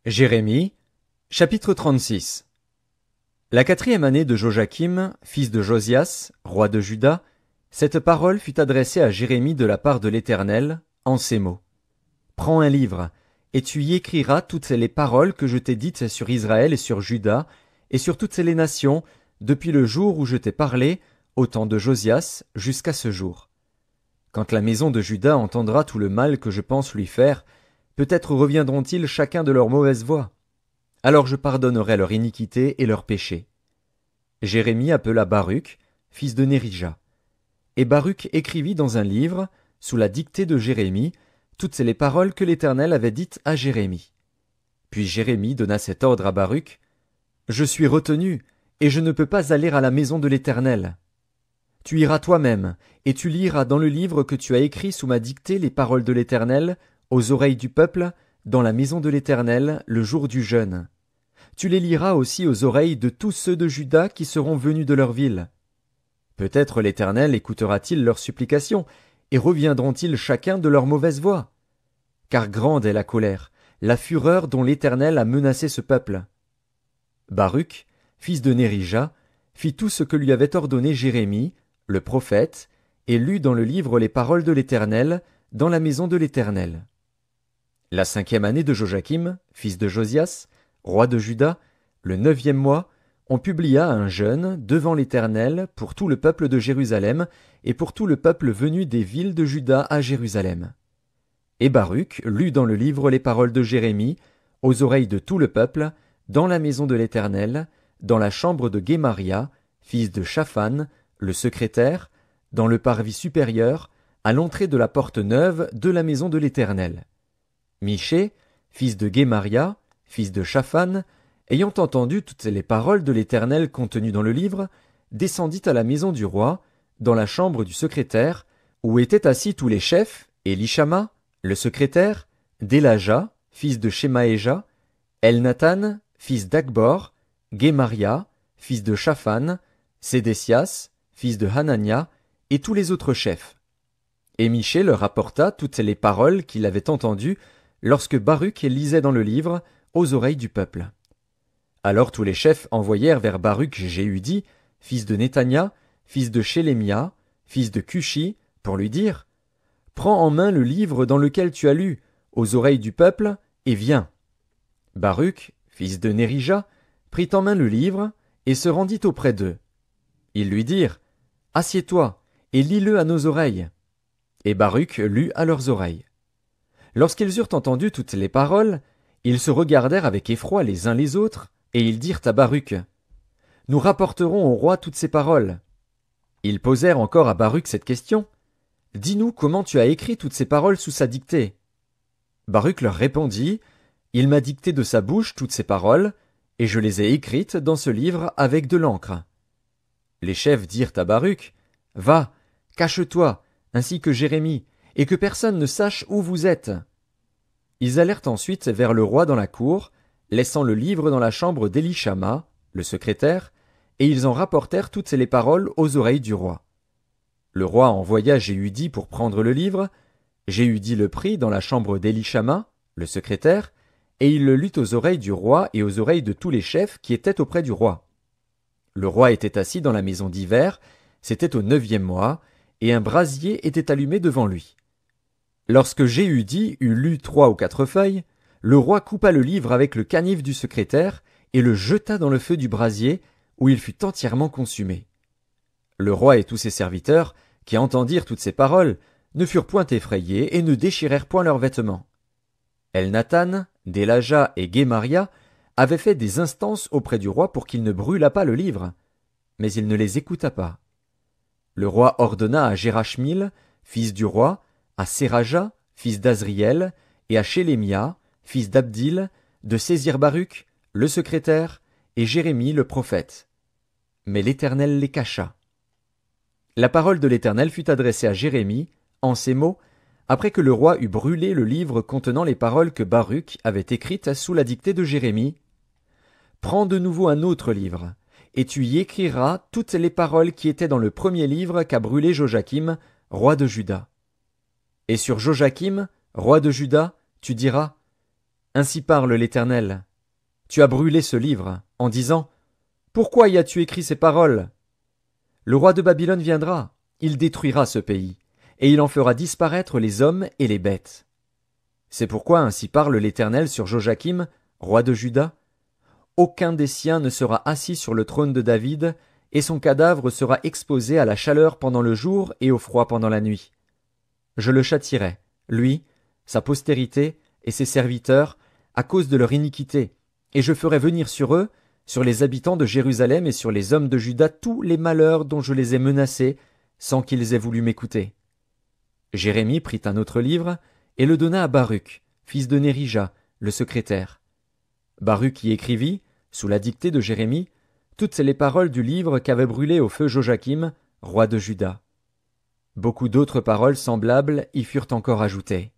Jérémie, chapitre 36. La 4e année de Joachim, fils de Josias, roi de Juda, cette parole fut adressée à Jérémie de la part de l'Éternel, en ces mots. Prends un livre, et tu y écriras toutes les paroles que je t'ai dites sur Israël et sur Juda, et sur toutes les nations, depuis le jour où je t'ai parlé, au temps de Josias, jusqu'à ce jour. Quand la maison de Juda entendra tout le mal que je pense lui faire, peut-être reviendront-ils chacun de leur mauvaise voie. Alors je pardonnerai leur iniquité et leur péché. Jérémie appela Baruch, fils de Nérija. Et Baruch écrivit dans un livre, sous la dictée de Jérémie, toutes les paroles que l'Éternel avait dites à Jérémie. Puis Jérémie donna cet ordre à Baruch. Je suis retenu, et je ne peux pas aller à la maison de l'Éternel. Tu iras toi-même, et tu liras dans le livre que tu as écrit sous ma dictée les paroles de l'Éternel, aux oreilles du peuple, dans la maison de l'Éternel, le jour du jeûne. Tu les liras aussi aux oreilles de tous ceux de Juda qui seront venus de leur ville. Peut-être l'Éternel écoutera-t-il leurs supplications, et reviendront-ils chacun de leur mauvaise voie. Car grande est la colère, la fureur dont l'Éternel a menacé ce peuple. Baruch, fils de Nérija, fit tout ce que lui avait ordonné Jérémie, le prophète, et lut dans le livre les paroles de l'Éternel, dans la maison de l'Éternel. La 5e année de Joachim, fils de Josias, roi de Juda, le 9e mois, on publia un jeûne devant l'Éternel pour tout le peuple de Jérusalem et pour tout le peuple venu des villes de Juda à Jérusalem. Et Baruch lut dans le livre les paroles de Jérémie, aux oreilles de tout le peuple, dans la maison de l'Éternel, dans la chambre de Guémaria, fils de Shaphan, le secrétaire, dans le parvis supérieur, à l'entrée de la porte neuve de la maison de l'Éternel. Michée, fils de Guémaria, fils de Shaphan, ayant entendu toutes les paroles de l'Éternel contenues dans le livre, descendit à la maison du roi, dans la chambre du secrétaire, où étaient assis tous les chefs, Élishama, le secrétaire, Délaja, fils de Shemaéja, Elnathan, fils d'Akbor, Guémaria, fils de Shaphan, Sédécias, fils de Hanania, et tous les autres chefs. Et Michée leur rapporta toutes les paroles qu'il avait entendues lorsque Baruch lisait dans le livre, aux oreilles du peuple. Alors tous les chefs envoyèrent vers Baruch Jéhudi, fils de Néthania, fils de Shélémia, fils de Cushi, pour lui dire « Prends en main le livre dans lequel tu as lu, aux oreilles du peuple, et viens. » Baruch, fils de Nérija, prit en main le livre, et se rendit auprès d'eux. Ils lui dirent « Assieds-toi, et lis-le à nos oreilles. » Et Baruch lut à leurs oreilles. Lorsqu'ils eurent entendu toutes les paroles, ils se regardèrent avec effroi les uns les autres, et ils dirent à Baruch, « Nous rapporterons au roi toutes ces paroles. » Ils posèrent encore à Baruch cette question, « Dis-nous comment tu as écrit toutes ces paroles sous sa dictée. » Baruch leur répondit, « Il m'a dicté de sa bouche toutes ces paroles, et je les ai écrites dans ce livre avec de l'encre. » Les chefs dirent à Baruch, « Va, cache-toi, ainsi que Jérémie, et que personne ne sache où vous êtes. » Ils allèrent ensuite vers le roi dans la cour, laissant le livre dans la chambre d'Élishama, le secrétaire, et ils en rapportèrent toutes les paroles aux oreilles du roi. Le roi envoya Jéhudi pour prendre le livre, Jéhudi le prit dans la chambre d'Élishama, le secrétaire, et il le lut aux oreilles du roi et aux oreilles de tous les chefs qui étaient auprès du roi. Le roi était assis dans la maison d'hiver, c'était au 9e mois, et un brasier était allumé devant lui. Lorsque Jéhudi eut lu 3 ou 4 feuilles, le roi coupa le livre avec le canif du secrétaire et le jeta dans le feu du brasier, où il fut entièrement consumé. Le roi et tous ses serviteurs, qui entendirent toutes ces paroles, ne furent point effrayés et ne déchirèrent point leurs vêtements. Elnathan, Délaja et Guémaria avaient fait des instances auprès du roi pour qu'il ne brûlât pas le livre, mais il ne les écouta pas. Le roi ordonna à Jérachmil, fils du roi, à Séraja, fils d'Azriel, et à Shélémia, fils d'Abdil, de saisir Baruch, le secrétaire, et Jérémie le prophète. Mais l'Éternel les cacha. La parole de l'Éternel fut adressée à Jérémie, en ces mots, après que le roi eut brûlé le livre contenant les paroles que Baruch avait écrites sous la dictée de Jérémie. Prends de nouveau un autre livre, et tu y écriras toutes les paroles qui étaient dans le premier livre qu'a brûlé Joachim, roi de Juda. Et sur Joachim, roi de Juda, tu diras, Ainsi parle l'Éternel. Tu as brûlé ce livre, en disant, pourquoi y as-tu écrit ces paroles? Le roi de Babylone viendra, il détruira ce pays, et il en fera disparaître les hommes et les bêtes. C'est pourquoi ainsi parle l'Éternel sur Joachim, roi de Juda. Aucun des siens ne sera assis sur le trône de David, et son cadavre sera exposé à la chaleur pendant le jour et au froid pendant la nuit. Je le châtierai, lui, sa postérité et ses serviteurs, à cause de leur iniquité, et je ferai venir sur eux, sur les habitants de Jérusalem et sur les hommes de Juda tous les malheurs dont je les ai menacés, sans qu'ils aient voulu m'écouter. Jérémie prit un autre livre, et le donna à Baruch, fils de Nérija, le secrétaire. Baruch y écrivit, sous la dictée de Jérémie, toutes les paroles du livre qu'avait brûlé au feu Joachim, roi de Juda. Beaucoup d'autres paroles semblables y furent encore ajoutées.